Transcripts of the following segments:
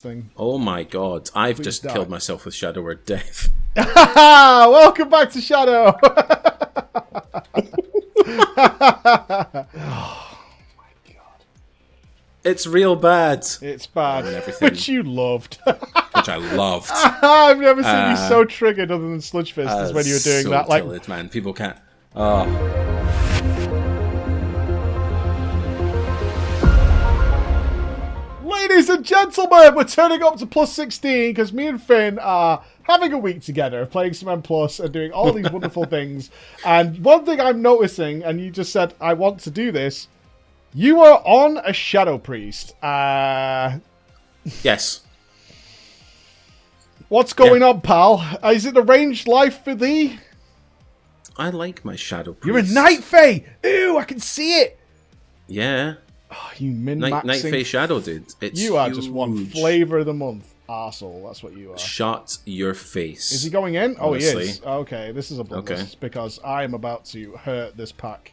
thing. Oh my god, I've Please just die. killed myself with Shadow Word Death. Welcome back to Shadow! Oh my god. It's real bad. It's bad. And everything. Which you loved. Which I loved. I've never seen you so triggered other than Sludge Fist as when you were doing so that. Like, tilted, man. People can't. Oh. ladies and gentlemen, we're turning up to plus 16 because me and Finn are having a week together, playing some M Plus and doing all these wonderful things. And one thing I'm noticing, and you just said, I want to do this, you are on a Shadow Priest. Yes. What's going on, pal? Is it a ranged life for thee? I like my Shadow Priest. You're a Night Fae! Ooh, I can see it! Yeah. Oh, you min-maxing... Night Fae Shadow, dude. It's You are huge. just one flavour of the month. Arsehole, that's what you are. Shut your face. Is he going in? Honestly. Oh, he is. Okay, this is a bloodlust Okay. because I am about to hurt this pack.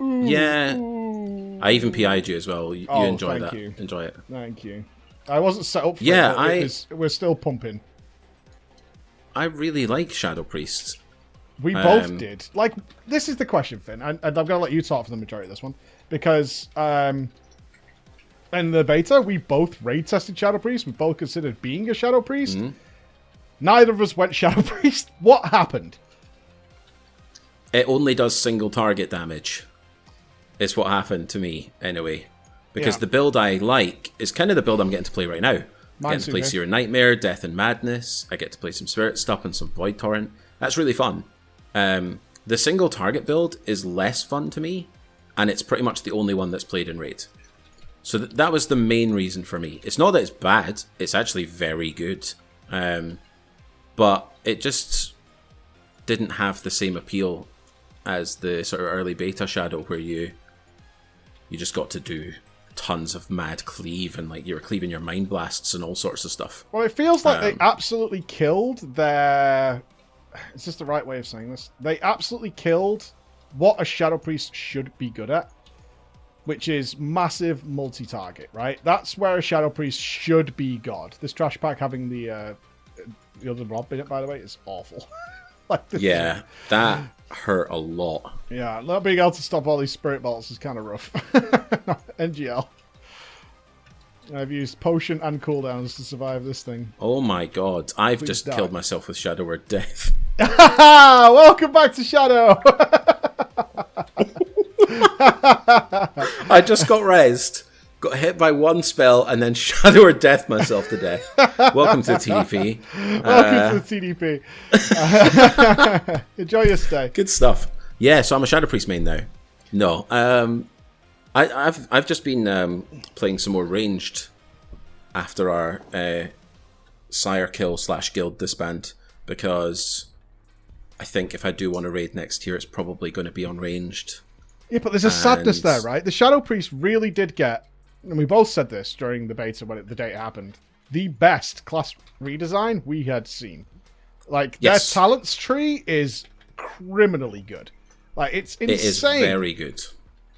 Yeah. Ooh. I even PI'd you as well. You enjoy thank that. you. Enjoy it. Thank you. I wasn't set up for Yeah, it. We're still pumping. I really like Shadow Priest. We both did. Like, this is the question, Finn, and I'm going to let you talk for the majority of this one, because in the beta, we both raid tested Shadow Priest. We both considered being a Shadow Priest. Mm-hmm. Neither of us went Shadow Priest. What happened? It only does single target damage. It's what happened to me, anyway. Because the build I like is kind of the build I'm getting to play right now. I get to play Seer Nightmare, Death and Madness. I get to play some Spirit Stop and some Void Torrent. That's really fun. The single target build is less fun to me, and it's pretty much the only one that's played in Raid. So that was the main reason for me. It's not that it's bad, it's actually very good. But it just didn't have the same appeal as the sort of early beta Shadow, where you just got to do tons of mad cleave and like you were cleaving your mind blasts and all sorts of stuff. Well, it feels like they absolutely killed their... Is this the right way of saying this? They absolutely killed what a Shadow Priest should be good at, which is massive multi-target, right? That's where a Shadow Priest should be god. This trash pack having the other Rob in it, by the way, is awful. Like yeah, that hurt a lot. Yeah, not being able to stop all these spirit bolts is kind of rough. NGL. I've used potion and cooldowns to survive this thing. Oh my god, I've just killed myself with Shadow Word Death. Welcome back to Shadow! I just got rezzed, got hit by one spell, and then Shadow Word Death myself to death. Welcome to the TDP. Welcome to the TDP. Enjoy your stay. Good stuff. Yeah, so I'm a Shadow Priest main now. No, I've just been playing some more ranged after our Sire Kill / Guild disband, because I think if I do want to raid next year, it's probably going to be on ranged. Yeah, but there's a sadness there, right? The Shadow Priest really did get, and we both said this during the beta when the day it happened, the best class redesign we had seen. Like, their talents tree is criminally good. Like, it's insane. It is very good.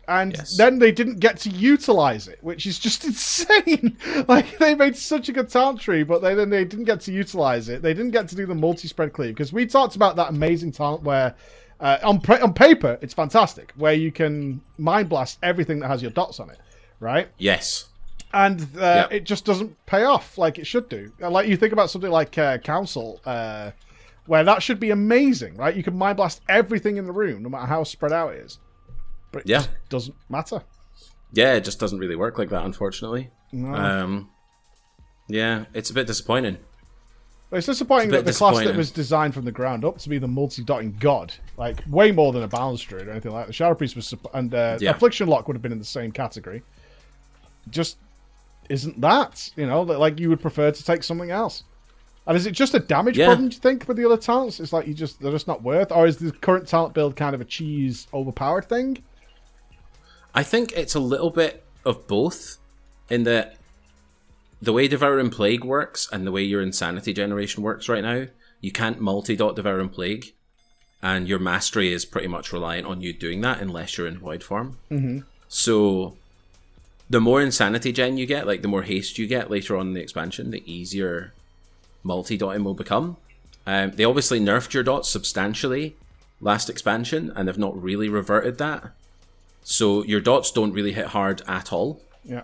And then they didn't get to utilize it, which is just insane. Like, they made such a good talent tree, but then they didn't get to utilize it. They didn't get to do the multi-spread cleave, because we talked about that amazing talent where, on paper, it's fantastic, where you can mind blast everything that has your dots on it, right? Yes. And it just doesn't pay off like it should do. Like, you think about something like Council, where that should be amazing, right? You can mind blast everything in the room, no matter how spread out it is. But it just doesn't matter. Yeah, it just doesn't really work like that, unfortunately. No. Yeah, it's a bit disappointing. It's disappointing that the class that was designed from the ground up to be the multi-dotting god, like way more than a balance druid or anything like that. The Shadow Priest was, and Affliction Lock would have been in the same category. Just isn't that, you know, like you would prefer to take something else. And is it just a damage problem, do you think, with the other talents? It's like they're just not worth, or is the current talent build kind of a cheese overpowered thing? I think it's a little bit of both, in that the way Devouring Plague works and the way your Insanity generation works right now, you can't multi-dot Devouring Plague, and your mastery is pretty much reliant on you doing that unless you're in Void form. Mm-hmm. So the more insanity gen you get, like the more haste you get later on in the expansion, the easier multi-dotting will become. They obviously nerfed your dots substantially last expansion and have not really reverted that. So your dots don't really hit hard at all. Yeah.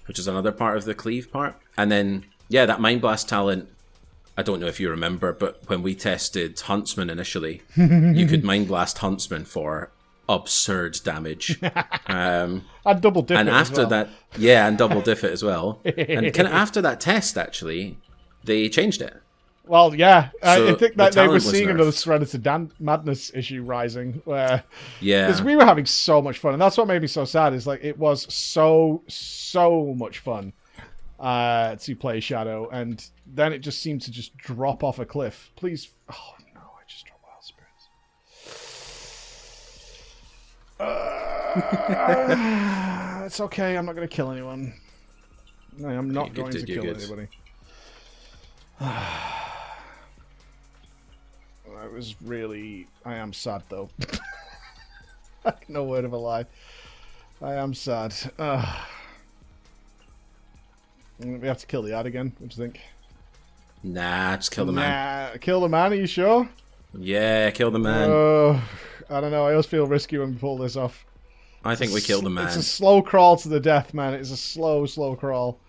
Which is another part of the cleave part. And then, yeah, that Mind Blast talent, I don't know if you remember, but when we tested Huntsman initially, you could Mind Blast Huntsman for absurd damage. And double diff and it after as well. that, yeah, and double diff it as well. And kind of after that test, actually, they changed it. Well, yeah, So I think the that they were talent was seeing nerfed. another Serenity Madness issue rising, where because Yeah. we were having so much fun, and that's what made me so sad. Is like it was so much fun to play Shadow, and then it just seemed to just drop off a cliff. Please, oh no, I just dropped Wild Spirits. It's okay. I'm not going to kill anyone. No, I'm not going to kill anybody. It was really... I am sad, though. No word of a lie. I am sad. We have to kill the ad again. What do you think? Nah, just kill the man. Nah, kill the man, are you sure? Yeah, kill the man. I don't know. I always feel risky when we pull this off. I think we kill the man. It's a slow crawl to the death, man. It's a slow crawl.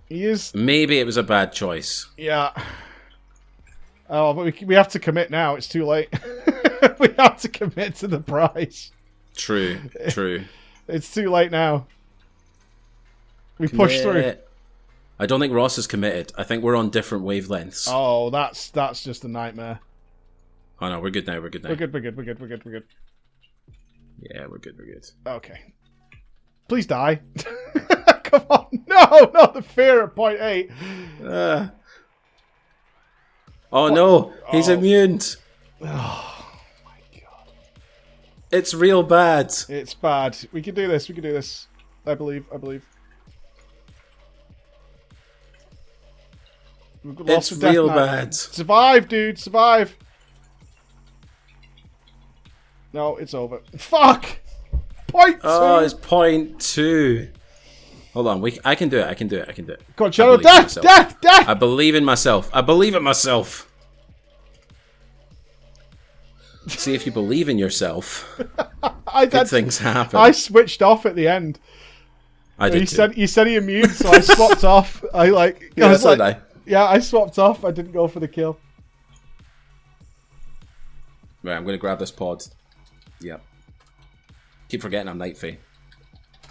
He is... Maybe it was a bad choice. Yeah. Oh, but we have to commit now. It's too late. We have to commit to the prize. True. It's too late now. We push through. I don't think Ross is committed. I think we're on different wavelengths. Oh, that's just a nightmare. Oh no, we're good now. We're good now. We're good. Yeah, we're good. Okay. Please die. Come on. No, not the fear at point 8. Oh no, he's immune. Oh my god. It's real bad. It's bad. We can do this. I believe. It's real bad. Survive, dude. Survive. No, it's over. Fuck. Point 2. Oh, it's point 2. Hold on. I can do it. Come on, Shadow. Death. I believe in myself. See, if you believe in yourself, good things happen. I switched off at the end. I did You said he immune, so I swapped off. I swapped off. I didn't go for the kill. Right, I'm going to grab this pod. Yep. Keep forgetting I'm Night Fae.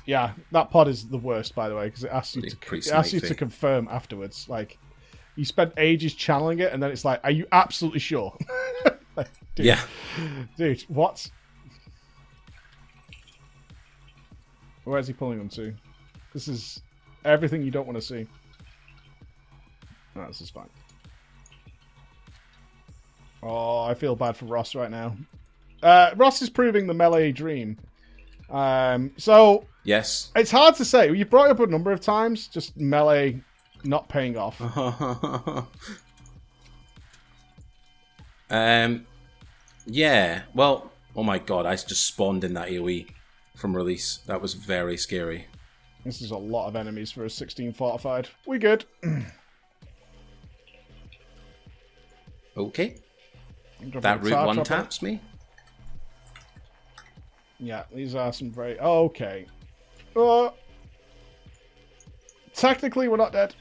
Yeah, that pod is the worst, by the way, because it asks you to confirm afterwards. Like, you spent ages channeling it, and then it's like, are you absolutely sure? Like, dude, yeah. Dude, what? Where's he pulling them to? This is everything you don't want to see. No, this is fine. Oh, I feel bad for Ross right now. Ross is proving the melee dream. So... Yes. It's hard to say. You brought it up a number of times, just melee not paying off. Yeah. Well, oh my god, I just spawned in that AoE from release. That was very scary. This is a lot of enemies for a 16 fortified. We good. Okay. That route one taps me. Yeah, these are some very... Okay. Technically, we're not dead.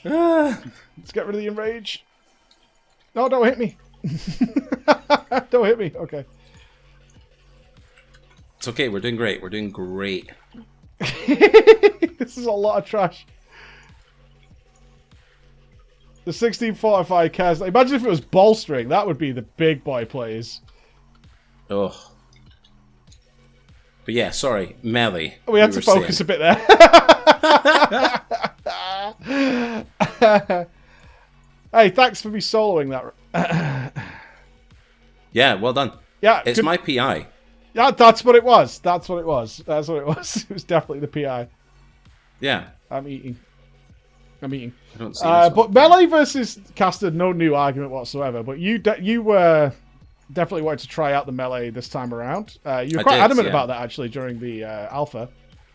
Let's get rid of the enrage. No, don't hit me. Don't hit me. Okay. It's okay. We're doing great. This is a lot of trash. The 16 fortified cast. Imagine if it was bolstering. That would be the big boy plays. Oh. But yeah, sorry, melee. We had to focus a bit there. Hey, thanks for me soloing that. Yeah, well done. Yeah, it's my PI. Yeah, that's what it was. It was definitely the PI. Yeah. I'm eating. I don't see but melee versus caster, no new argument whatsoever. But you were definitely wanted to try out the melee this time around. You were quite adamant about that actually during the alpha.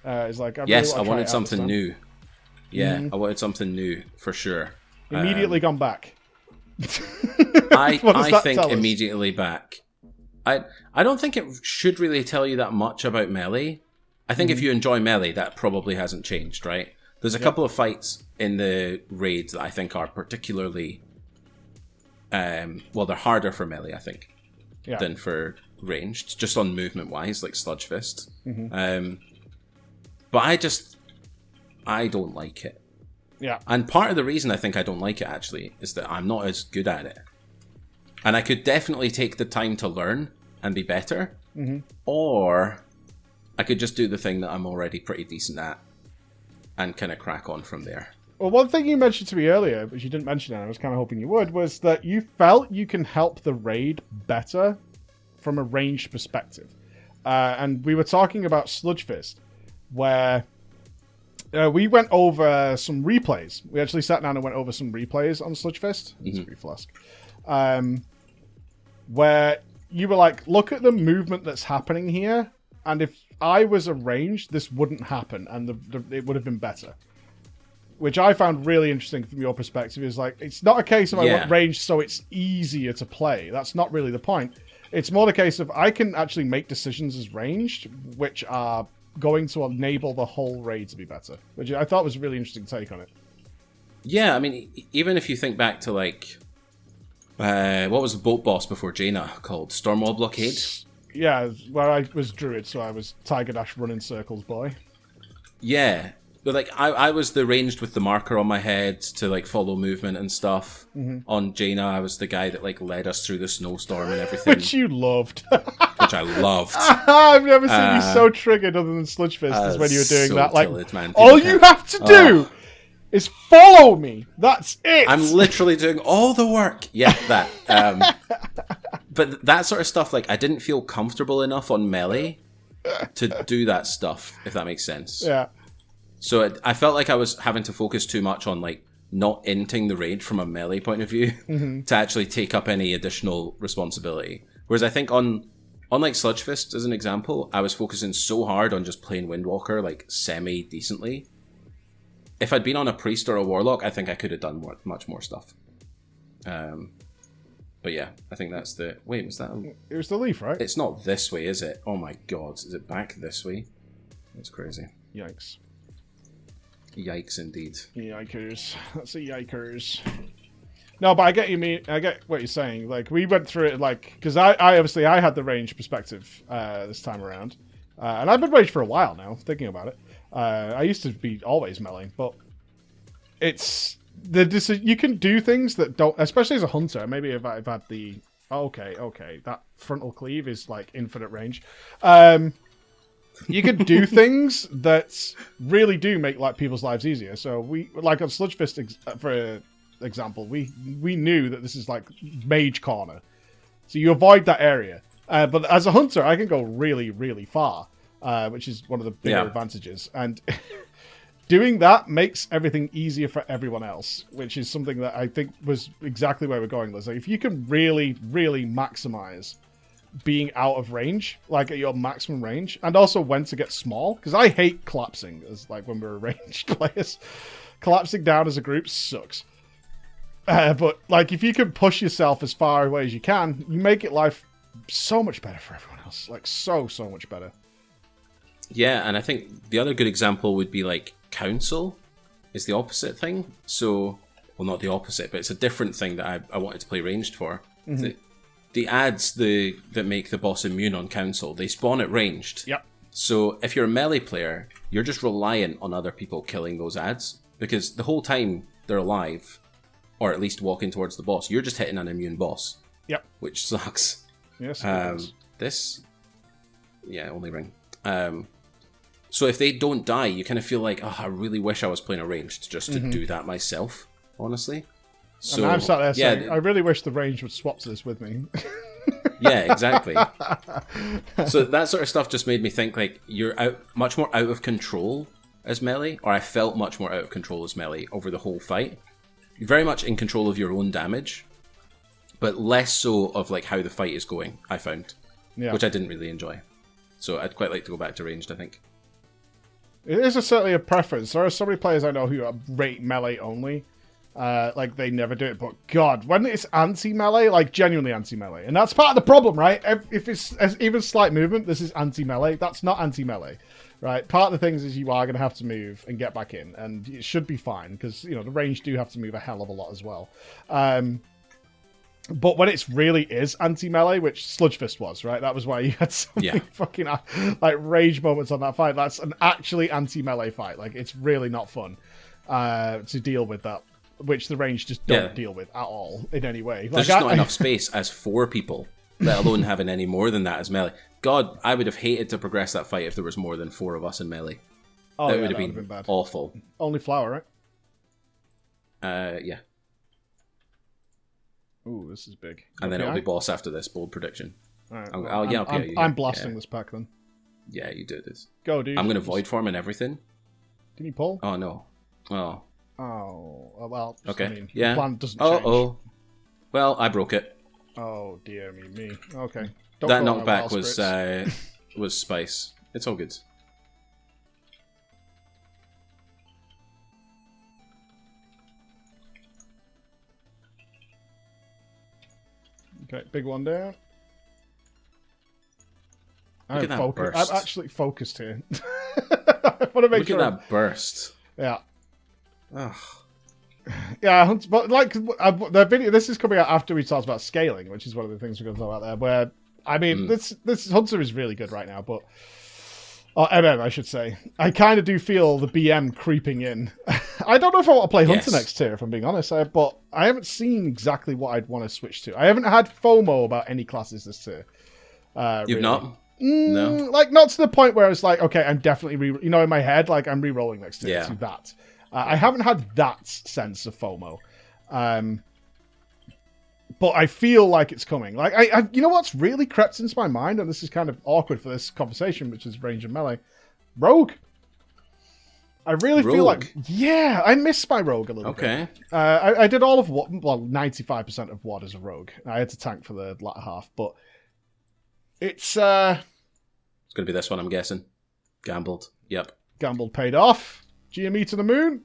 It's like I wanted something new. Yeah, I wanted something new for sure. Immediately gone back. I think immediately back. I don't think it should really tell you that much about melee. I think if you enjoy melee, that probably hasn't changed, right? There's a couple of fights in the raid that I think are particularly, they're harder for melee, I think, than for ranged, just on movement-wise, like Sludge Fist. But I don't like it. Yeah. And part of the reason I think I don't like it, actually, is that I'm not as good at it. And I could definitely take the time to learn and be better. Or I could just do the thing that I'm already pretty decent at and kind of crack on from there. Well, one thing you mentioned to me earlier, which you didn't mention, and I was kind of hoping you would, was that you felt you can help the raid better from a ranged perspective. And we were talking about Sludge Fist, where we went over some replays. We actually sat down and went over some replays on Sludge Fist. Flask. Where you were like, look at the movement that's happening here, and if I was arranged, this wouldn't happen, and it would have been better. Which I found really interesting from your perspective. Is like, it's not a case of I want range so it's easier to play. That's not really the point. It's more the case of I can actually make decisions as ranged, which are going to enable the whole raid to be better. Which I thought was a really interesting take on it. Yeah, I mean, even if you think back to like, what was the boat boss before Jaina called? Stormwall Blockade? Yeah, where I was Druid, so I was Tiger Dash running circles boy. Yeah, but like I was the ranged with the marker on my head to like follow movement and stuff. On Jaina, I was the guy that like led us through the snowstorm and everything. Which you loved. Which I loved. I've never seen you so triggered other than Sludge Fist as when you were doing that. Like, tilted, man. all you have to do is follow me. That's it. I'm literally doing all the work. Yeah, that. But that sort of stuff, like, I didn't feel comfortable enough on melee to do that stuff, if that makes sense. Yeah. So I felt like I was having to focus too much on, like, not inting the raid from a melee point of view to actually take up any additional responsibility. Whereas I think on like Sludge Fist, as an example, I was focusing so hard on just playing Windwalker, like, semi-decently. If I'd been on a Priest or a Warlock, I think I could have done much more stuff. But yeah, I think that's the... Wait, was that... It was the leaf, right? It's not this way, is it? Oh my god, is it back this way? That's crazy. Yikes. Yikes, indeed. Yikers. That's a yikers. No, but I get what you're saying. Like, we went through it, like... Because I obviously, I had the range perspective this time around. And I've been ranged for a while now, thinking about it. I used to be always melee, but it's... you can do things that don't, especially as a hunter. Maybe if I've had the okay, that frontal cleave is like infinite range. You can do things that really do make like people's lives easier. So we like on Sludge Fist, for example, we knew that this is like mage corner, so you avoid that area. But as a hunter, I can go really, really far, which is one of the bigger advantages. And doing that makes everything easier for everyone else, which is something that I think was exactly where we're going, Liz. Like, if you can really, really maximize being out of range, like at your maximum range, and also when to get small, because I hate collapsing as like when we're ranged players. Collapsing down as a group sucks. But like if you can push yourself as far away as you can, you make it life so much better for everyone else. Like so much better. Yeah, and I think the other good example would be like Council is the opposite thing. So, well, not the opposite, but it's a different thing that I wanted to play ranged for. The ads that make the boss immune on Council, they spawn at ranged. Yep. So if you're a melee player, you're just reliant on other people killing those ads, because the whole time they're alive, or at least walking towards the boss, you're just hitting an immune boss. Yep. Which sucks. Yes. Only ring. So if they don't die, you kind of feel like, oh, I really wish I was playing a ranged just to do that myself, honestly. So, and I'm sat there saying, I really wish the range would swap to this with me. Yeah, exactly. So that sort of stuff just made me think like you're much more out of control as melee, or I felt much more out of control as melee over the whole fight. You're very much in control of your own damage, but less so of like how the fight is going, I found. Yeah. Which I didn't really enjoy. So I'd quite like to go back to ranged, I think. It is certainly a preference. There are so many players I know who rate melee only. Like, they never do it. But, God, when it's anti-melee, like, genuinely anti-melee. And that's part of the problem, right? If it's even slight movement, this is anti-melee. That's not anti-melee, right? Part of the things is you are going to have to move and get back in. And it should be fine, because, you know, the range do have to move a hell of a lot as well. But when it really is anti-melee, which Sludge Fist was, right? That was why you had so many fucking, like, rage moments on that fight. That's an actually anti-melee fight. Like, it's really not fun to deal with that, which the range just don't deal with at all in any way. There's just not enough space as 4 people, let alone having any more than that as melee. God, I would have hated to progress that fight if there was more than 4 of us in melee. Oh, that would have been bad. Awful. Only flower, right? Yeah. Ooh, this is big. And then it'll be boss after this, bold prediction. Right, I'm blasting this pack then. Yeah, you do this. Go, dude. I'm going to void form and everything. Can you pull? Oh, no. Oh. Oh, well. Okay. I mean, yeah. The plan doesn't change. Oh. Well, I broke it. Oh, dear me. Okay. That knockback was spice. It's all good. Okay, big one down. Look at that burst. I'm actually focused here. I want to make sure. Look at that burst. Yeah. Ugh. Yeah, but like the video, this is coming out after we talked about scaling, which is one of the things we're going to talk about there. Where I mean, this Hunter is really good right now, but MM, I should say. I kind of do feel the BM creeping in. I don't know if I want to play Hunter next tier, if I'm being honest, but I haven't seen exactly what I'd want to switch to. I haven't had FOMO about any classes this tier. You've really. not? No. Like, not to the point where it's like, okay, I'm definitely, in my head, like, I'm re-rolling next tier to that. I haven't had that sense of FOMO. But I feel like it's coming. Like, I you know what's really crept into my mind, and this is kind of awkward for this conversation, which is range and melee? Rogue. I really feel like, yeah, I miss my Rogue a little bit. I did all of what, well, 95% of WOD as a Rogue. I had to tank for the latter half, but it's going to be this one, I'm guessing. Gambled. Yep. Gambled paid off. GME to the moon.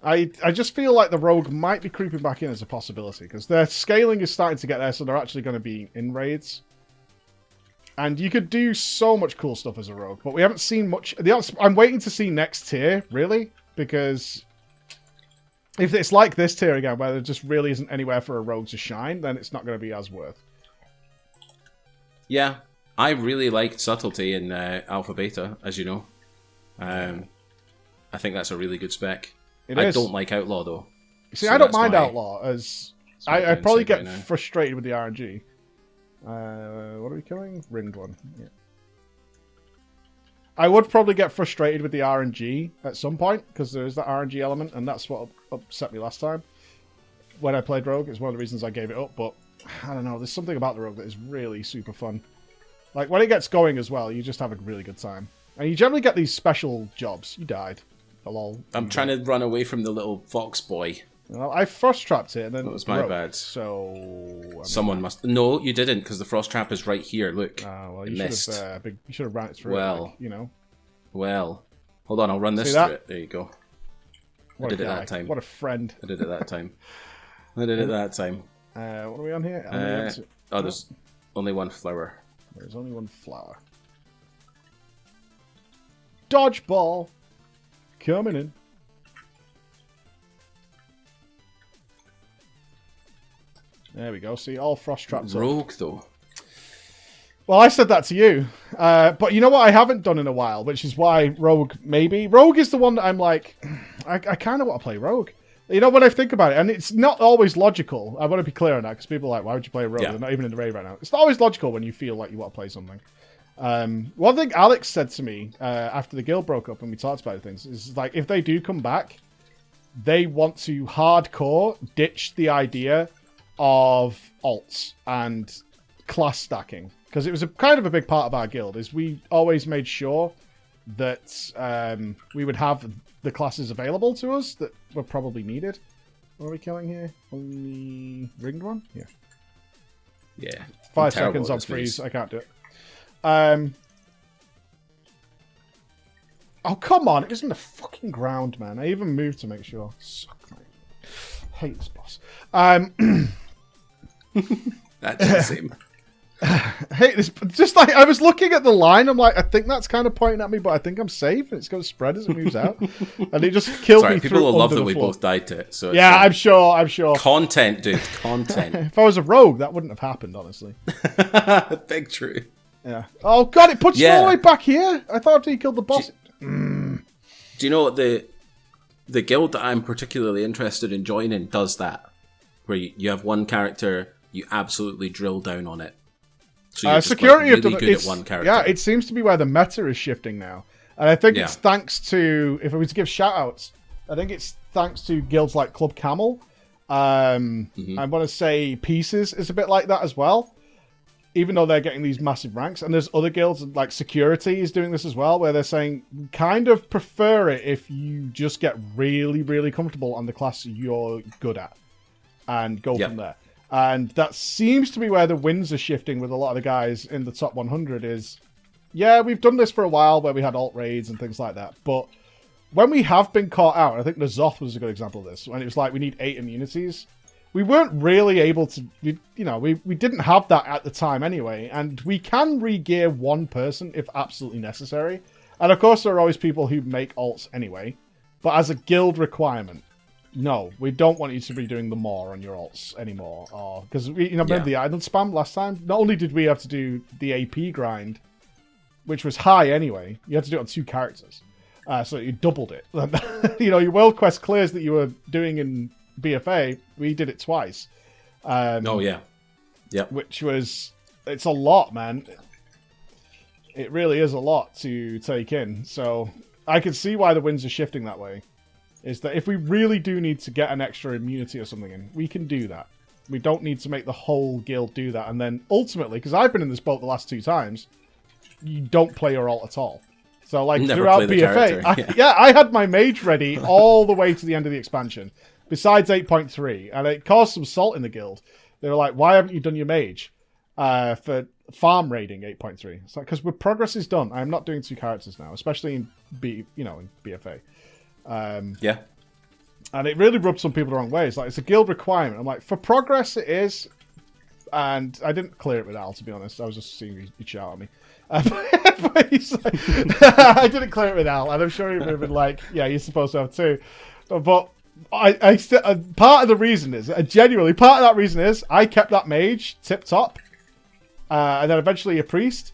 I just feel like the Rogue might be creeping back in as a possibility, because their scaling is starting to get there, so they're actually going to be in raids. And you could do so much cool stuff as a Rogue, but we haven't seen much. I'm waiting to see next tier, really, because if it's like this tier again, where there just really isn't anywhere for a Rogue to shine, then it's not going to be as worth. Yeah, I really liked Subtlety in Alpha Beta, as you know. I think that's a really good spec. I don't like Outlaw, though. See, so I don't mind Outlaw, as I probably get frustrated with the RNG. What are we killing? Ringed one. Yeah. I would probably get frustrated with the RNG at some point, because there is that RNG element, and that's what upset me last time when I played Rogue. It's one of the reasons I gave it up, but I don't know. There's something about the Rogue that is really super fun. Like, when it gets going as well, you just have a really good time. And you generally get these special jobs. You died. Hello. I'm trying to run away from the little fox boy. Well, I frost trapped it, and then that was my bad. So someone must. No, you didn't, because the frost trap is right here. Look. Well, you should have ran it through. Well, it, like, you know. Well, hold on. I'll run this through it. There you go. I did it that time. What a friend. I did it that time. I did it that time. What are we on here? There's only one flower. There's only one flower. Dodgeball coming in. There we go. See, all frost traps. Rogue, though. Well, I said that to you. But you know what I haven't done in a while, which is why Rogue, maybe. Rogue is the one that I'm like, I kind of want to play Rogue. You know, when I think about it, and it's not always logical. I want to be clear on that, because people are like, why would you play Rogue? Yeah. They're not even in the raid right now. It's not always logical when you feel like you want to play something. One thing Alex said to me after the guild broke up and we talked about things is, like, if they do come back, they want to hardcore ditch the idea of alts and class stacking, because it was kind of a big part of our guild. Is we always made sure that we would have the classes available to us that were probably needed. What are we killing here? Only ringed one? Yeah. Yeah. 5 seconds on freeze. I can't do it. Oh, come on. It was in the fucking ground, man. I even moved to make sure. Suck, mate. Hate this boss. That's the same. I hate this. Just like, I was looking at the line. I'm like, I think that's kind of pointing at me, but I think I'm safe. And it's going to spread as it moves out. And it just killed me people through will love under that the we floor. both died to it. So it's, yeah, I'm sure. Content, dude. Content. If I was a rogue, that wouldn't have happened, honestly. Big true. Yeah. Oh, God, it puts you all the way back here. I thought he killed the boss. Do you know what the guild that I'm particularly interested in joining does that? Where you have one character, you absolutely drill down on it. So you're security just, really good at one character. Yeah, it seems to be where the meta is shifting now. And I think it's thanks to, if I was to give shout-outs, I think it's thanks to guilds like Club Camel. I want to say Pieces is a bit like that as well. Even though they're getting these massive ranks. And there's other guilds, like Security is doing this as well, where they're saying, kind of prefer it if you just get really, really comfortable on the class you're good at. And go from there. And that seems to be where the wins are shifting with a lot of the guys in the top 100 is, yeah, we've done this for a while where we had alt raids and things like that. But when we have been caught out, I think the Zoth was a good example of this, when it was like we need 8 immunities. We weren't really able to, we didn't have that at the time anyway. And we can re-gear one person if absolutely necessary. And of course, there are always people who make alts anyway. But as a guild requirement, no, we don't want you to be doing the more on your alts anymore. Because remember the island spam last time? Not only did we have to do the AP grind, which was high anyway, you had to do it on 2 characters. So you doubled it. Your world quest clears that you were doing in BFA, we did it twice. Which was, it's a lot, man. It really is a lot to take in. So I can see why the wins are shifting that way. Is that if we really do need to get an extra immunity or something in, we can do that. We don't need to make the whole guild do that. And then ultimately, because I've been in this boat the last 2 times, you don't play your alt at all. So like throughout BFA, I had my mage ready all the way to the end of the expansion, besides 8.3. And it caused some salt in the guild. They were like, why haven't you done your mage for farm raiding 8.3? It's like, because progress is done. I'm not doing 2 characters now, especially in BFA. And it really rubbed some people the wrong way. It's like, it's a guild requirement. I'm like, for progress it is, and I didn't clear it with Al, to be honest. I was just seeing he'd shout at me. But he's like, I didn't clear it with Al, and I'm sure he would have been like, yeah, you're supposed to have 2. But I still, part of the reason is, genuinely, part of that reason is I kept that mage tip top, and then eventually a priest,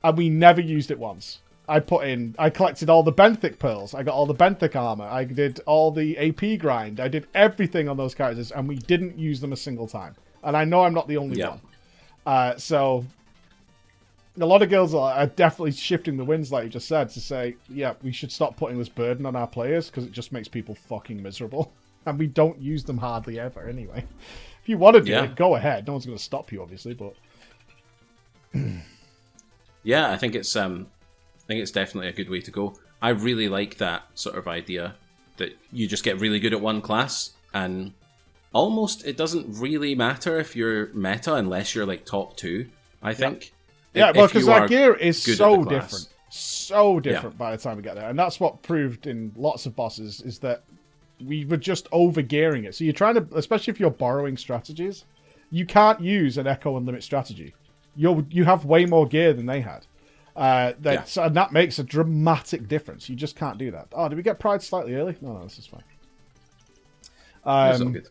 and we never used it once. I collected all the benthic pearls. I got all the benthic armor. I did all the AP grind. I did everything on those characters, and we didn't use them a single time. And I know I'm not the only one. So a lot of guilds are definitely shifting the winds, like you just said, to say, yeah, we should stop putting this burden on our players because it just makes people fucking miserable. And we don't use them hardly ever anyway. If you want to do it, go ahead. No one's going to stop you, obviously, but... yeah, I think it's definitely a good way to go. I really like that sort of idea that you just get really good at one class and almost it doesn't really matter if you're meta unless you're like top 2, I think. Yeah, well, because our gear is so different. So different by the time we get there. And that's what proved in lots of bosses is that we were just over-gearing it. So you're trying to, especially if you're borrowing strategies, you can't use an Echo and Limit strategy. You have way more gear than they had. And that makes a dramatic difference. You just can't do that. Oh, did we get Pride slightly early? No, this is fine. That's all good.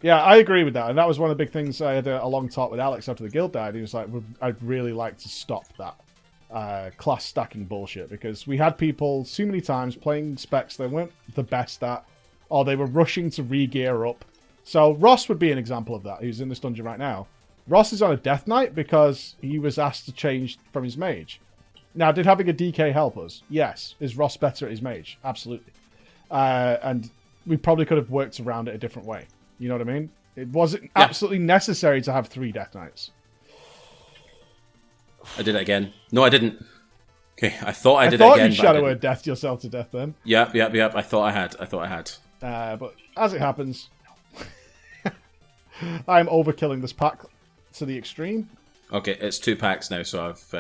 Yeah, I agree with that. And that was one of the big things. I had a long talk with Alex after the guild died. He was like, I'd really like to stop that class stacking bullshit, because we had people too many times playing specs they weren't the best at, or they were rushing to re-gear up. So Ross would be an example of that, who's in this dungeon right now. Ross is on a Death Knight because he was asked to change from his mage. Now, did having a DK help us? Yes. Is Ross better at his mage? Absolutely. And we probably could have worked around it a different way. You know what I mean? It wasn't absolutely necessary to have 3 Death Knights. I did it again. No, I didn't. Okay, I thought I did it again. I thought you shadow word death yourself to death then. Yep. I thought I had. But as it happens, I'm overkilling this pack to the extreme. Okay, it's 2 packs now, so I've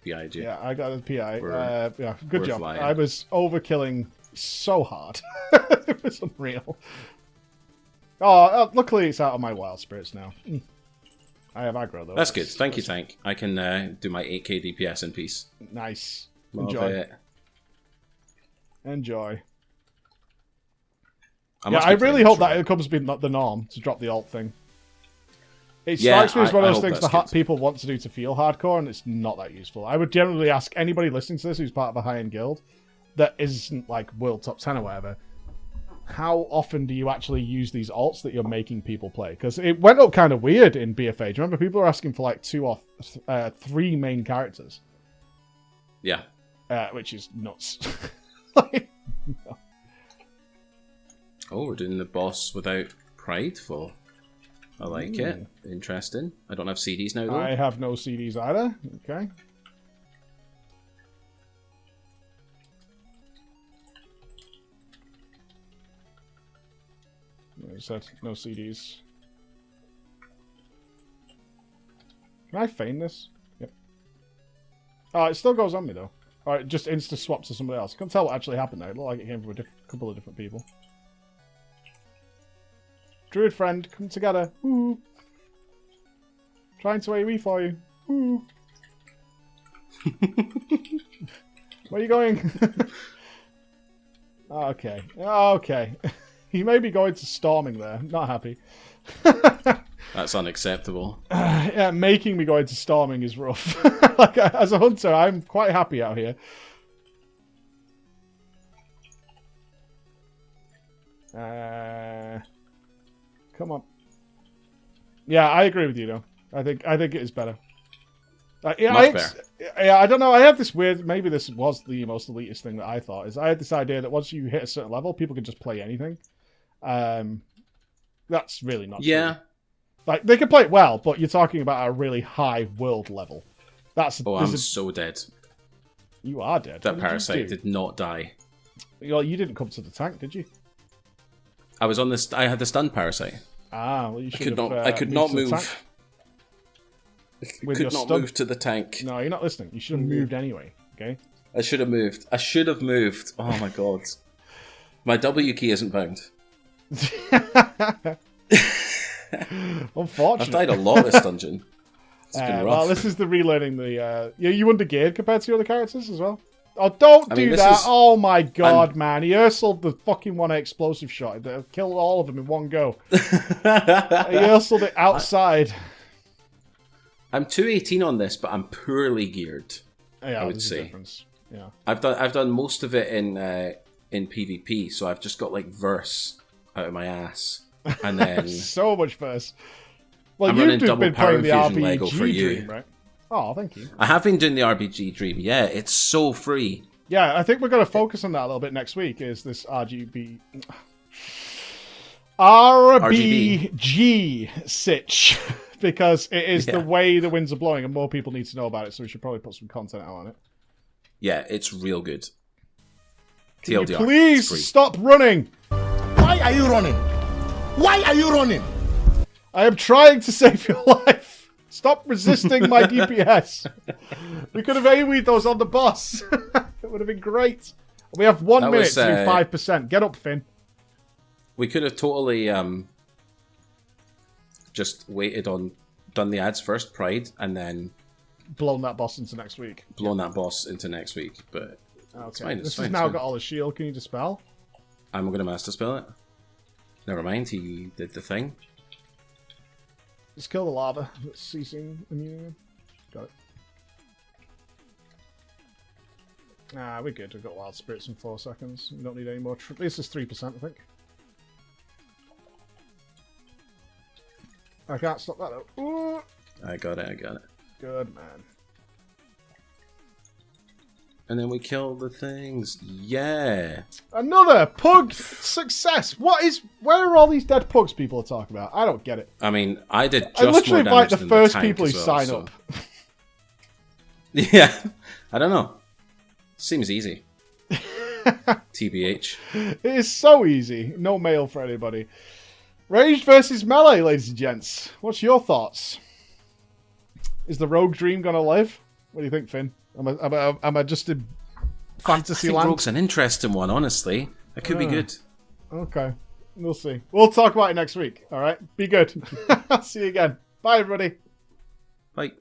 PI'd you. Yeah, I got a PI. Yeah, good job. Flying. I was overkilling so hard. It was unreal. Oh, luckily it's out of my wild spirits now. I have aggro, though. That's good. Thank you, Tank. I can do my 8k DPS in peace. Nice. Love Enjoy. It. Enjoy. I really hope that it becomes the norm to drop the alt thing. It strikes me as one of those things that people want to do to feel hardcore, and it's not that useful. I would generally ask anybody listening to this who's part of a high-end guild that isn't like world top 10 or whatever, how often do you actually use these alts that you're making people play? Because it went up kind of weird in BFA. Do you remember people were asking for like 2 or 3 main characters? Yeah. Which is nuts. No. Oh, we're doing the boss without Prideful. I like it. Interesting. I don't have CDs now, though. I have no CDs either. Okay. I said no CDs. Can I feign this? Yep. Oh, it still goes on me, though. Alright, just insta-swap to somebody else. I can't tell what actually happened there. It looked like it came from a couple of different people. Druid friend, come together. Woo. Trying to AoE for you. Woo. Where are you going? Okay. Okay. You may be going to storming there. Not happy. That's unacceptable. Yeah, making me go into storming is rough. Like, as a hunter, I'm quite happy out here. Come on. Yeah, I agree with you, though. I think it is better. Yeah, I don't know. I have this weird. Maybe this was the most elitist thing that I thought. Is I had this idea that once you hit a certain level, people can just play anything. That's really not true. Like, they can play it well, but you're talking about a really high world level. I'm so dead. You are dead. That parasite did not die. Well, you didn't come to the tank, did you? I was on this. I had the stun parasite. Ah, well, you should I could not move. I could not move to the tank. No, you're not listening. You should have moved anyway. Okay. I should have moved. Oh my god. My W key isn't bound. Unfortunate. I've died a lot this dungeon. It's been rough. Well, this is the relearning the. You under-geared compared to your other characters as well. Oh, don't do that! Oh my god, man! He Ursuled the fucking 1 explosive shot. It killed all of them in one go. He Ursuled it outside. I'm 218 on this, but I'm poorly geared. Yeah, I would say. Yeah. I've done most of it in PvP, so I've just got like verse out of my ass, and then so much verse. Well, I'm running double power infusion Lego for you, dream, right? Oh, thank you. I have been doing the RBG dream. Yeah, it's so free. Yeah, I think we're going to focus on that a little bit next week. Is this RBG sitch? Because it is the way the winds are blowing, and more people need to know about it. So we should probably put some content out on it. Yeah, it's real good. TLDR. You please stop running. Why are you running? Why are you running? I am trying to save your life. Stop resisting my DPS. We could have AoE'd those on the boss. It would have been great. We have 1 minute to do 5%. Get up, Finn. We could have totally just done the ads first, Pride, and then blown that boss into next week. But it's fine. This has now got all the shield. Can you dispel? I'm going to master spell it. Never mind, he did the thing. Just kill the lava that's ceasing immune. Got it. Nah, we're good. We've got wild spirits in 4 seconds. We don't need any more. This is 3%, I think. I can't stop that though. Ooh. I got it. Good man. And then we kill the things. Yeah. Another pug success. Where are all these dead pugs people are talking about? I don't get it. I mean, I did just I literally more damage invite the first people who sign up. Yeah. I don't know. Seems easy. TBH. It is so easy. No mail for anybody. Ranged versus melee, ladies and gents. What's your thoughts? Is the rogue dream gonna live? What do you think, Finn? Am I just in fantasy land? Rogue's an interesting one, honestly. It could be good. Okay. We'll see. We'll talk about it next week. All right. Be good. See you again. Bye, everybody. Bye.